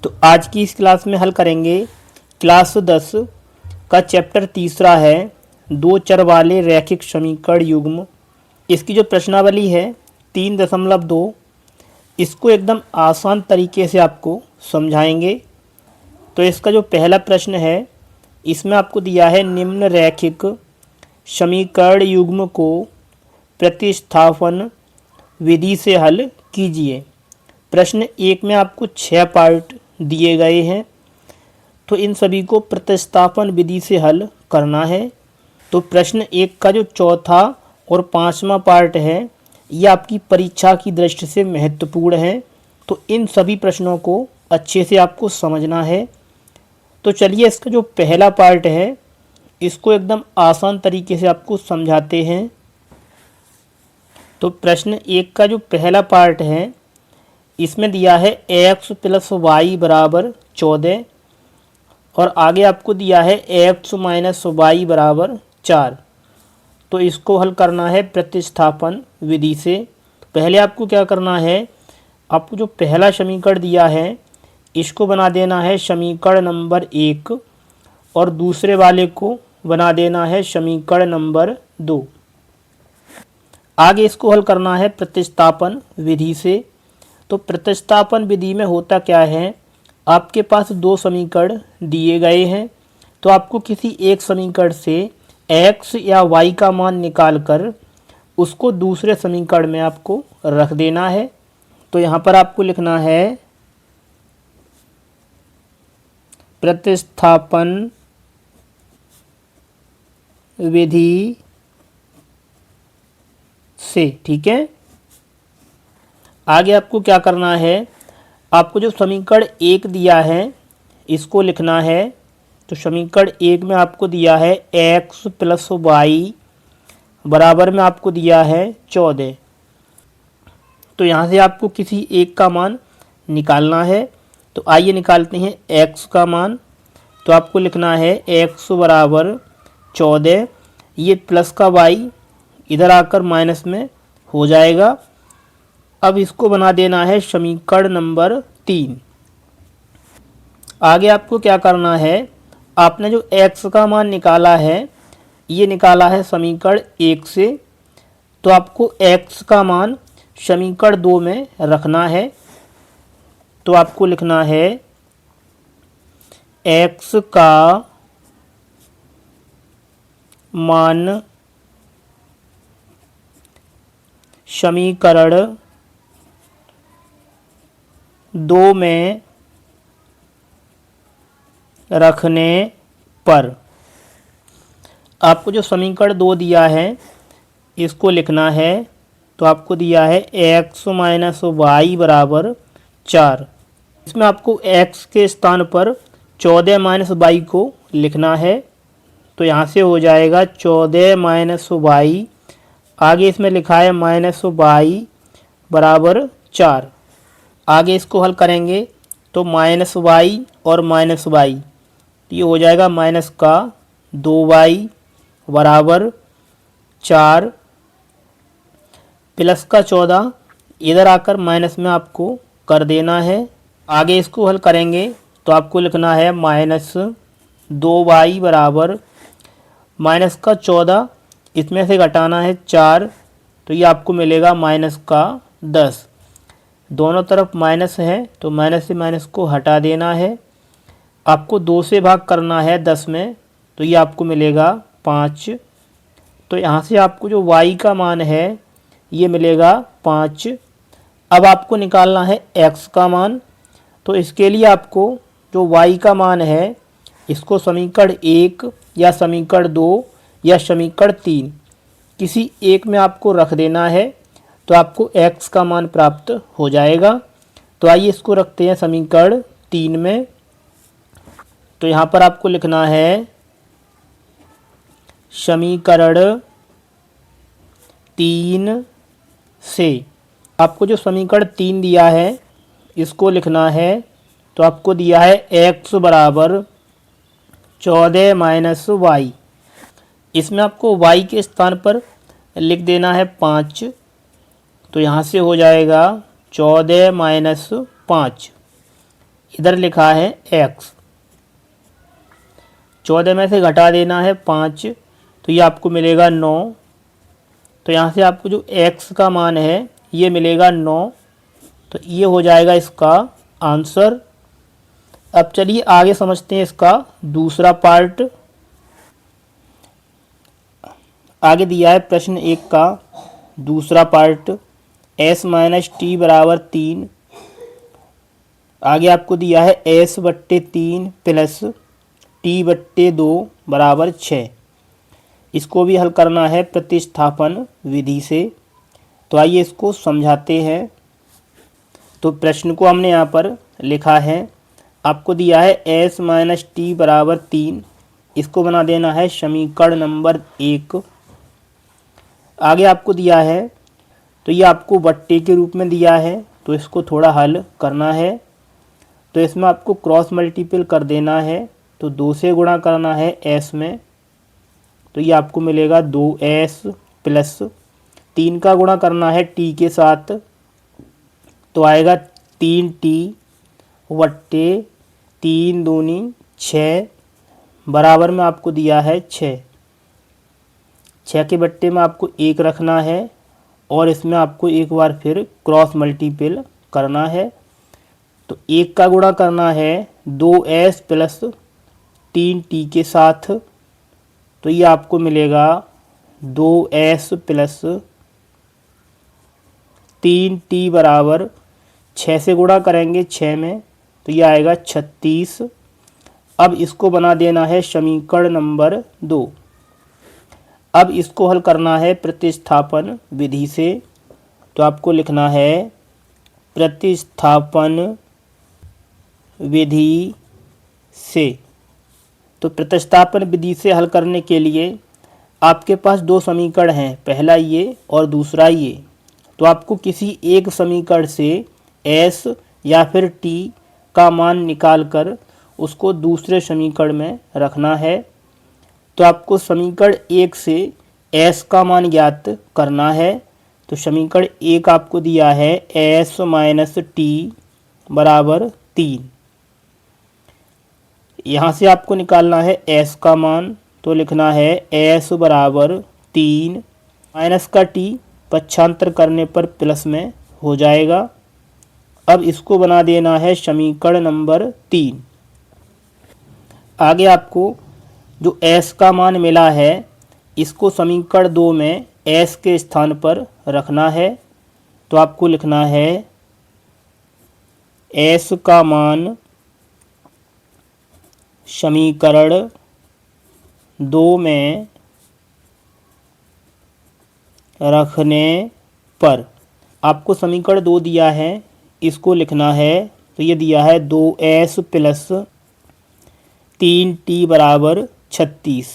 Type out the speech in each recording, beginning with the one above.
तो आज की इस क्लास में हल करेंगे क्लास 10 का चैप्टर तीसरा है दो चर वाले रैखिक समीकरण युग्म। इसकी जो प्रश्नावली है 3.2, इसको एकदम आसान तरीके से आपको समझाएंगे। तो इसका जो पहला प्रश्न है इसमें आपको दिया है निम्न रैखिक समीकरण युग्म को प्रतिस्थापन विधि से हल कीजिए। प्रश्न एक में आपको 6 पार्ट दिए गए हैं, तो इन सभी को प्रतिस्थापन विधि से हल करना है। तो प्रश्न एक का जो चौथा और पांचवा पार्ट है ये आपकी परीक्षा की दृष्टि से महत्वपूर्ण है, तो इन सभी प्रश्नों को अच्छे से आपको समझना है। तो चलिए इसका जो पहला पार्ट है इसको एकदम आसान तरीके से आपको समझाते हैं। तो प्रश्न एक का जो पहला पार्ट है इसमें दिया है x + y = 14 और आगे आपको दिया है x - y = 4। तो इसको हल करना है प्रतिस्थापन विधि से। पहले आपको क्या करना है, आपको जो पहला समीकरण दिया है इसको बना देना है समीकरण नंबर 1 और दूसरे वाले को बना देना है समीकरण नंबर 2। आगे इसको हल करना है प्रतिस्थापन विधि से। तो प्रतिस्थापन विधि में होता क्या है, आपके पास दो समीकरण दिए गए हैं, तो आपको किसी एक समीकरण से x या y का मान निकालकर उसको दूसरे समीकरण में आपको रख देना है। तो यहाँ पर आपको लिखना है प्रतिस्थापन विधि से, ठीक है। आगे आपको क्या करना है, आपको जो समीकरण 1 दिया है इसको लिखना है। तो समीकरण 1 में आपको दिया है x + y बराबर में आपको दिया है 14। तो यहाँ से आपको किसी एक का मान निकालना है। तो आइए निकालते हैं x का मान। तो आपको लिखना है x = 14, ये प्लस का y इधर आकर माइनस में हो जाएगा। अब इसको बना देना है समीकरण नंबर 3। आगे आपको क्या करना है, आपने जो x का मान निकाला है ये निकाला है समीकरण 1 से, तो आपको x का मान समीकरण 2 में रखना है। तो आपको लिखना है x का मान समीकरण 2 में रखने पर आपको जो समीकरण 2 दिया है इसको लिखना है। तो आपको दिया है x - y = 4। इसमें आपको x के स्थान पर 14 - y को लिखना है। तो यहाँ से हो जाएगा 14 - y, आगे इसमें लिखा है -y = 4। आगे इसको हल करेंगे तो -y और -y, ये हो जाएगा -2y = 4 प्लस का 14 इधर आकर माइनस में आपको कर देना है। आगे इसको हल करेंगे तो आपको लिखना है -2y = -14, इसमें से घटाना है 4, तो ये आपको मिलेगा -10। दोनों तरफ माइनस है तो माइनस से माइनस को हटा देना है। आपको 2 से भाग करना है 10 में, तो ये आपको मिलेगा 5। तो यहाँ से आपको जो y का मान है ये मिलेगा 5। अब आपको निकालना है x का मान। तो इसके लिए आपको जो y का मान है इसको समीकरण 1 या समीकरण 2 या समीकरण 3 किसी एक में आपको रख देना है, तो आपको x का मान प्राप्त हो जाएगा। तो आइए इसको रखते हैं समीकरण 3 में। तो यहाँ पर आपको लिखना है समीकरण 3 से आपको जो समीकरण 3 दिया है इसको लिखना है। तो आपको दिया है x = 14 - y, इसमें आपको y के स्थान पर लिख देना है 5। तो यहाँ से हो जाएगा 14 - 5। इधर लिखा है x। 14 में से घटा देना है 5, तो ये आपको मिलेगा 9। तो यहाँ से आपको जो x का मान है ये मिलेगा 9। तो ये हो जाएगा इसका आंसर। अब चलिए आगे समझते हैं इसका दूसरा पार्ट। आगे दिया है प्रश्न 1 का दूसरा पार्ट, s माइनस टी बराबर 3। आगे आपको दिया है s/3 प्लस t/2 बराबर 6। इसको भी हल करना है प्रतिस्थापन विधि से। तो आइए इसको समझाते हैं। तो प्रश्न को हमने यहाँ पर लिखा है, आपको दिया है s माइनस टी बराबर 3। इसको बना देना है समीकरण नंबर 1। आगे आपको दिया है, तो ये आपको बट्टे के रूप में दिया है, तो इसको थोड़ा हल करना है। तो इसमें आपको क्रॉस मल्टीपल कर देना है, तो 2 से गुणा करना है s में, तो ये आपको मिलेगा 2s प्लस 3 का गुणा करना है t के साथ, तो आएगा 3t बट्टे 3 दूनी 6 बराबर में आपको दिया है 6। 6 के बट्टे में आपको 1 रखना है और इसमें आपको एक बार फिर क्रॉस मल्टीपल करना है। तो 1 का गुणा करना है 2s प्लस 3t के साथ, तो ये आपको मिलेगा 2s प्लस 3t बराबर 6 से गुणा करेंगे 6 में, तो ये आएगा 36। अब इसको बना देना है समीकरण नंबर 2। अब इसको हल करना है प्रतिस्थापन विधि से। तो आपको लिखना है प्रतिस्थापन विधि से। तो प्रतिस्थापन विधि से हल करने के लिए आपके पास 2 समीकरण हैं, पहला ये और दूसरा ये। तो आपको किसी एक समीकरण से s या फिर t का मान निकालकर उसको दूसरे समीकरण में रखना है। तो आपको समीकरण 1 से s का मान ज्ञात करना है। तो समीकरण 1 आपको दिया है s माइनस टी बराबर 3। यहाँ से आपको निकालना है s का मान, तो लिखना है s बराबर 3 माइनस का t पक्षांतर करने पर प्लस में हो जाएगा। अब इसको बना देना है समीकरण नंबर 3। आगे आपको जो s का मान मिला है इसको समीकरण 2 में s के स्थान पर रखना है। तो आपको लिखना है s का मान समीकरण 2 में रखने पर, आपको समीकरण 2 दिया है, इसको लिखना है। तो ये दिया है 2s प्लस 3t बराबर 36।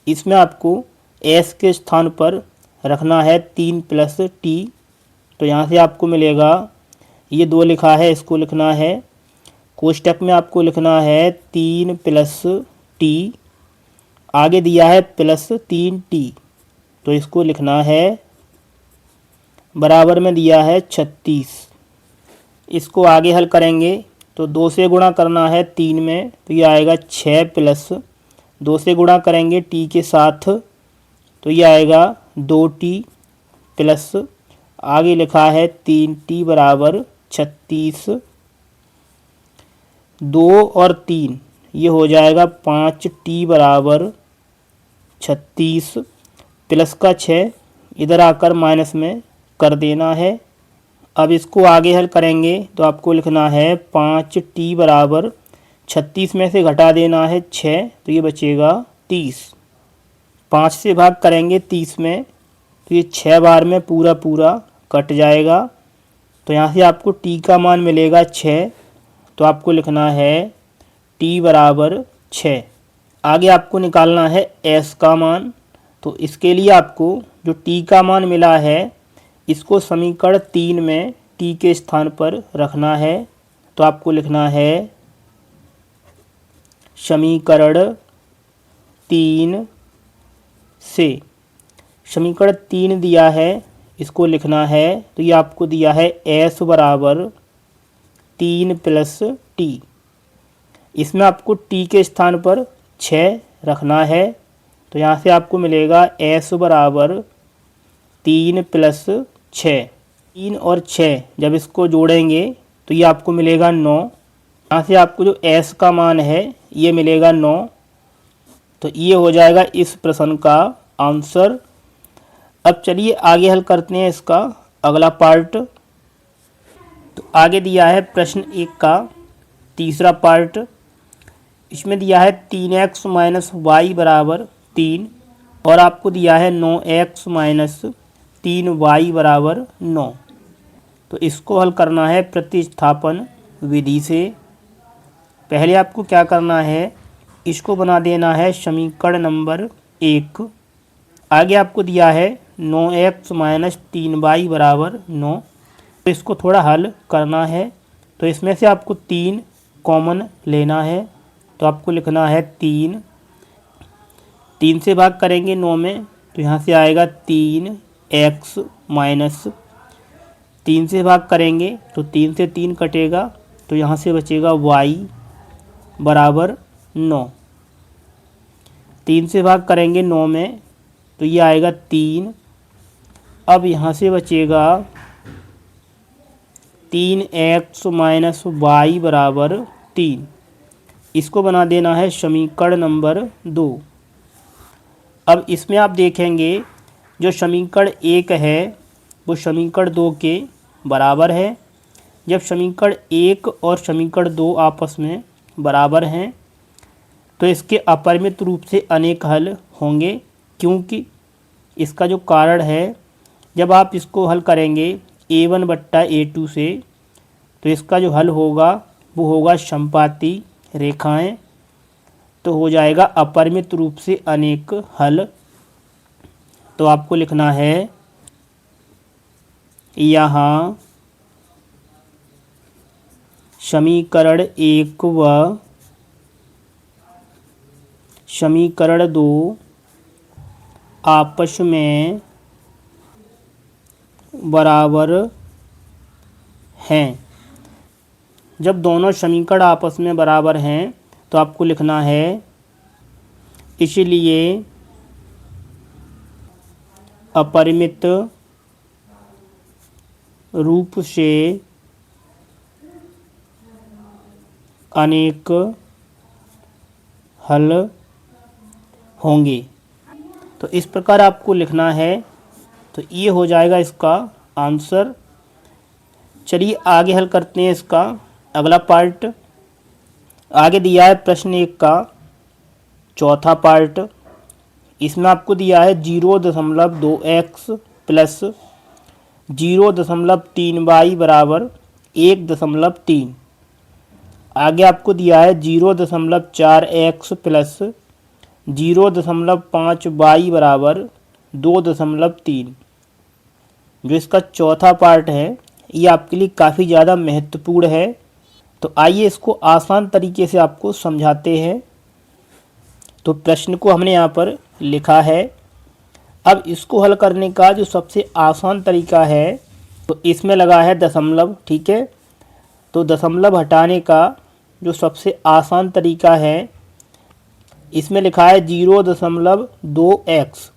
इसमें आपको s के स्थान पर रखना है 3 प्लस t। तो यहाँ से आपको मिलेगा, ये 2 लिखा है, इसको लिखना है कोष्टक में, आपको लिखना है 3 प्लस t, आगे दिया है प्लस 3t, तो इसको लिखना है बराबर में दिया है 36। इसको आगे हल करेंगे तो 2 से गुणा करना है 3 में, तो ये आएगा 6 प्लस 2 से गुणा करेंगे t के साथ, तो ये आएगा 2t प्लस आगे लिखा है 3t बराबर 36। 2 और 3 ये हो जाएगा 5t बराबर 36 प्लस का 6 इधर आकर माइनस में कर देना है। अब इसको आगे हल करेंगे तो आपको लिखना है 5t बराबर 36 में से घटा देना है 6, तो ये बचेगा 30। 5 से भाग करेंगे 30 में, तो ये 6 बार में पूरा पूरा कट जाएगा। तो यहाँ से आपको t का मान मिलेगा 6, तो आपको लिखना है t बराबर 6। आगे आपको निकालना है s का मान। तो इसके लिए आपको जो t का मान मिला है इसको समीकरण 3 में t के स्थान पर रखना है। तो आपको लिखना है समीकरण 3 से, समीकरण 3 दिया है, इसको लिखना है। तो ये आपको दिया है s बराबर 3 प्लस टी। इसमें आपको टी के स्थान पर 6 रखना है, तो यहाँ से आपको मिलेगा s बराबर 3 प्लस 6। 3 और 6 जब इसको जोड़ेंगे तो ये आपको मिलेगा 9। यहाँ से आपको जो s का मान है ये मिलेगा 9। तो ये हो जाएगा इस प्रश्न का आंसर। अब चलिए आगे हल करते हैं इसका अगला पार्ट। तो आगे दिया है प्रश्न 1 का तीसरा पार्ट। इसमें दिया है 3x माइनस वाई बराबर 3 और आपको दिया है 9x माइनस 3y बराबर 9। तो इसको हल करना है प्रतिस्थापन विधि से। पहले आपको क्या करना है, इसको बना देना है समीकरण नंबर 1। आगे आपको दिया है 9x माइनस 3y बराबर 9। तो इसको थोड़ा हल करना है। तो इसमें से आपको 3 कॉमन लेना है, तो आपको लिखना है 3 से भाग करेंगे 9 में, तो यहाँ से आएगा 3x माइनस 3 से भाग करेंगे तो 3 से 3 कटेगा, तो यहाँ से बचेगा y बराबर 9। 3 से भाग करेंगे 9 में तो ये आएगा 3। अब यहाँ से बचेगा 3x माइनस वाई बराबर 3। इसको बना देना है समीकरण नंबर 2। अब इसमें आप देखेंगे जो समीकरण 1 है वो समीकरण 2 के बराबर है। जब समीकरण 1 और समीकरण 2 आपस में बराबर हैं तो इसके अपरिमित रूप से अनेक हल होंगे, क्योंकि इसका जो कारण है जब आप इसको हल करेंगे a1 बट्टा a2 से तो इसका जो हल होगा वो होगा समपाती रेखाएं। तो हो जाएगा अपरिमित रूप से अनेक हल। तो आपको लिखना है यहाँ समीकरण 1 व समीकरण 2 आपस में बराबर हैं। जब दोनों समीकरण आपस में बराबर हैं तो आपको लिखना है इसलिए अपरिमित रूप से अनेक हल होंगे। तो इस प्रकार आपको लिखना है। तो ये हो जाएगा इसका आंसर। चलिए आगे हल करते हैं इसका अगला पार्ट। आगे दिया है प्रश्न 1 का चौथा पार्ट। इसमें आपको दिया है 0.2x प्लस 0.3y बराबर 1.3। आगे आपको दिया है 0.4x प्लस 0.5y बराबर 2.3। जो इसका चौथा पार्ट है ये आपके लिए काफ़ी ज़्यादा महत्वपूर्ण है। तो आइए इसको आसान तरीके से आपको समझाते हैं। तो प्रश्न को हमने यहाँ पर लिखा है। अब इसको हल करने का जो सबसे आसान तरीका है तो इसमें लगा है दशमलव, ठीक है। तो दशमलव हटाने का जो सबसे आसान तरीका है, इसमें लिखा है 0.2x,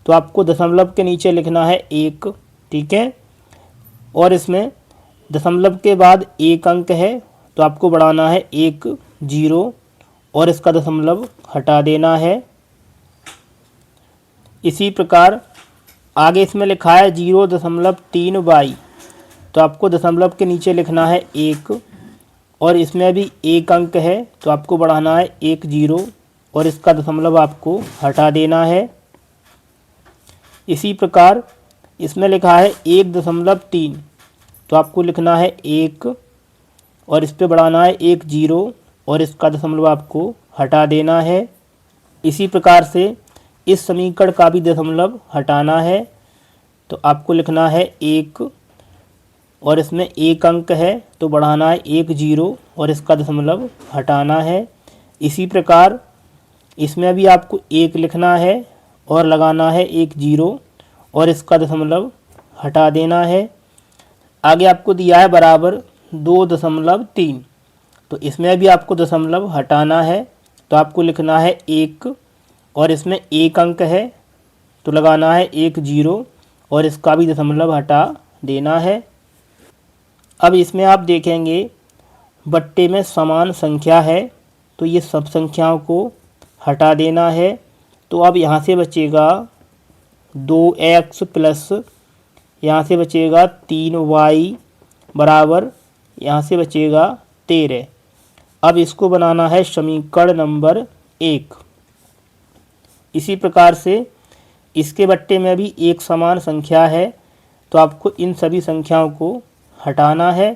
तो आपको दशमलव के नीचे लिखना है 1, ठीक है। और इसमें दशमलव के बाद एक अंक है तो आपको बढ़ाना है 1 0 और इसका दशमलव हटा देना है। इसी प्रकार आगे इसमें लिखा है 0.3y, तो आपको दशमलव के नीचे लिखना है 1 और इसमें भी एक अंक है तो आपको बढ़ाना है 1 0 और इसका दशमलव आपको हटा देना है। इसी प्रकार इसमें लिखा है 1.3, तो आपको लिखना है 1 और इस पे बढ़ाना है 1 0 और इसका दशमलव आपको हटा देना है। इसी प्रकार से इस समीकरण का भी दशमलव हटाना है, तो आपको लिखना है 1 और इसमें एक अंक है तो बढ़ाना है 1 0 और इसका दशमलव हटाना है। इसी प्रकार इसमें भी आपको 1 लिखना है और लगाना है 1 0 और इसका दशमलव हटा देना है। आगे आपको दिया है बराबर 2.3। तो इसमें भी आपको दशमलव हटाना है, तो आपको लिखना है 1 और इसमें 1 अंक है तो लगाना है 1 0 और इसका भी दशमलव हटा देना है। अब इसमें आप देखेंगे बट्टे में समान संख्या है तो ये सब संख्याओं को हटा देना है। तो अब यहाँ से बचेगा 2x प्लस यहाँ से बचेगा 3y बराबर यहाँ से बचेगा 13। अब इसको बनाना है समीकरण नंबर 1। इसी प्रकार से इसके बट्टे में भी एक समान संख्या है तो आपको इन सभी संख्याओं को हटाना है।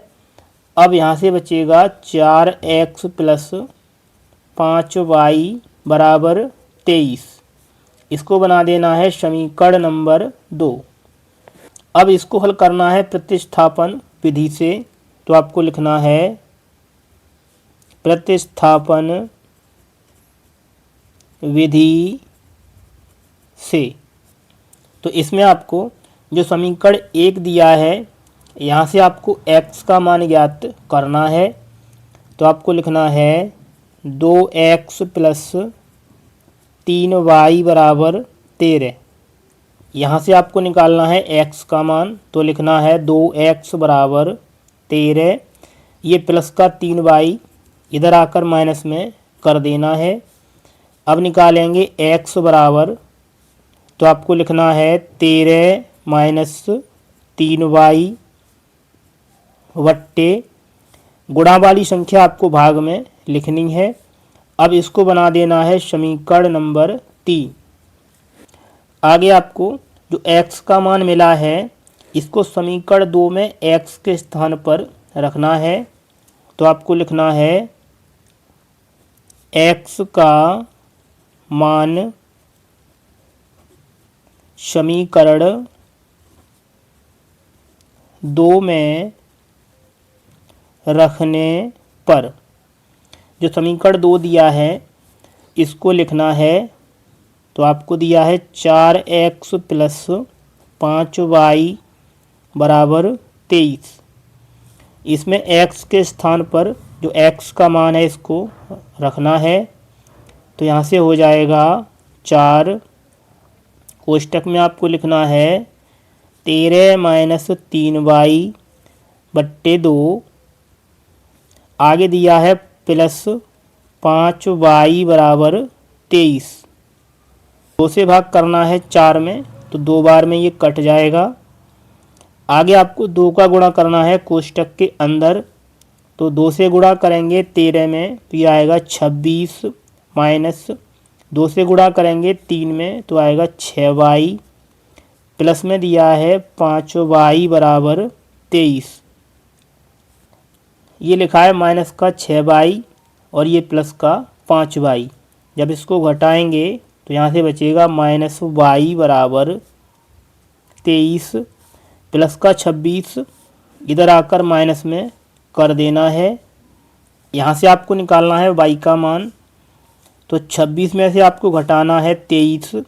अब यहाँ से बचेगा 4x प्लस 5y बराबर 23। इसको बना देना है समीकरण नंबर 2। अब इसको हल करना है प्रतिस्थापन विधि से, तो आपको लिखना है प्रतिस्थापन विधि से। तो इसमें आपको जो समीकरण 1 दिया है यहाँ से आपको x का मान ज्ञात करना है, तो आपको लिखना है 2x प्लस 3y बराबर 13। यहाँ से आपको निकालना है x का मान, तो लिखना है 2x बराबर 13। ये प्लस का 3y इधर आकर माइनस में कर देना है। अब निकालेंगे x बराबर, तो आपको लिखना है 13 माइनस 3y वट्टे गुणा वाली संख्या आपको भाग में लिखनी है। अब इसको बना देना है समीकरण नंबर 3। आगे आपको जो x का मान मिला है इसको समीकरण 2 में x के स्थान पर रखना है, तो आपको लिखना है x का मान समीकरण 2 में रखने पर जो समीकरण 2 दिया है इसको लिखना है, तो आपको दिया है 4x प्लस 5y बराबर 23। इसमें x के स्थान पर जो x का मान है इसको रखना है, तो यहाँ से हो जाएगा 4 कोष्टक में आपको लिखना है 13 माइनस 3y बट्टे 2। आगे दिया है प्लस 5y बराबर 23। 2 से भाग करना है 4 में, तो 2 बार में ये कट जाएगा। आगे आपको 2 का गुणा करना है कोष्टक के अंदर, तो 2 से गुणा करेंगे 13 में तो ये आएगा 26 माइनस 2 से गुणा करेंगे 3 में तो आएगा 6y प्लस में दिया है 5y बराबर 23। ये लिखा है माइनस का 6y और ये प्लस का 5y। जब इसको घटाएंगे तो यहाँ से बचेगा माइनस y बराबर 23 प्लस का 26 इधर आकर माइनस में कर देना है। यहाँ से आपको निकालना है y का मान, तो 26 में से आपको घटाना है 23,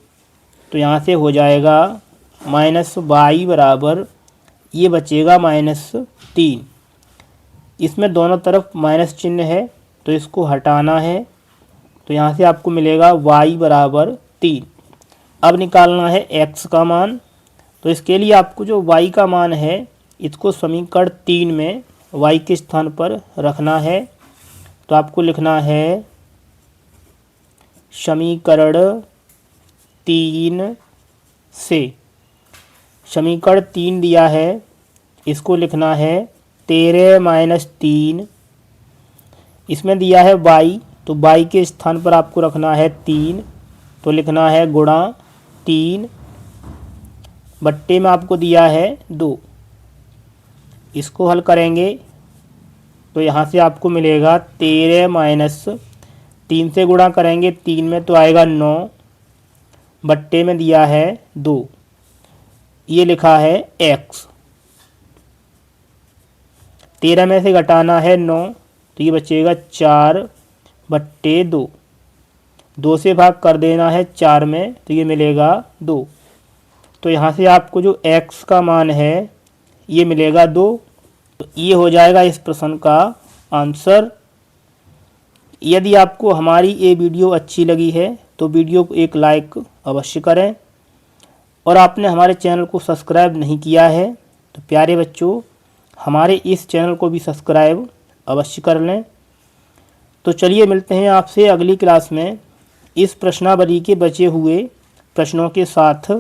तो यहाँ से हो जाएगा माइनस y बराबर ये बचेगा -3। इसमें दोनों तरफ माइनस चिन्ह है तो इसको हटाना है, तो यहाँ से आपको मिलेगा y बराबर 3। अब निकालना है x का मान, तो इसके लिए आपको जो y का मान है इसको समीकरण 3 में y के स्थान पर रखना है, तो आपको लिखना है समीकरण 3 से। समीकरण 3 दिया है इसको लिखना है 13 माइनस 3। इसमें दिया है y, तो y के स्थान पर आपको रखना है 3, तो लिखना है गुणा 3 बट्टे में आपको दिया है 2। इसको हल करेंगे तो यहाँ से आपको मिलेगा 13 माइनस 3 से गुणा करेंगे 3 में तो आएगा 9 बट्टे में दिया है 2। ये लिखा है x। 13 में से घटाना है 9 तो ये बचेगा 4 बट्टे 2। 2 से भाग कर देना है 4 में तो ये मिलेगा 2। तो यहाँ से आपको जो x का मान है ये मिलेगा 2। तो ये हो जाएगा इस प्रश्न का आंसर। यदि आपको हमारी ये वीडियो अच्छी लगी है तो वीडियो को एक लाइक अवश्य करें, और आपने हमारे चैनल को सब्सक्राइब नहीं किया है तो प्यारे बच्चों हमारे इस चैनल को भी सब्सक्राइब अवश्य कर लें। तो चलिए मिलते हैं आपसे अगली क्लास में इस प्रश्नावली के बचे हुए प्रश्नों के साथ।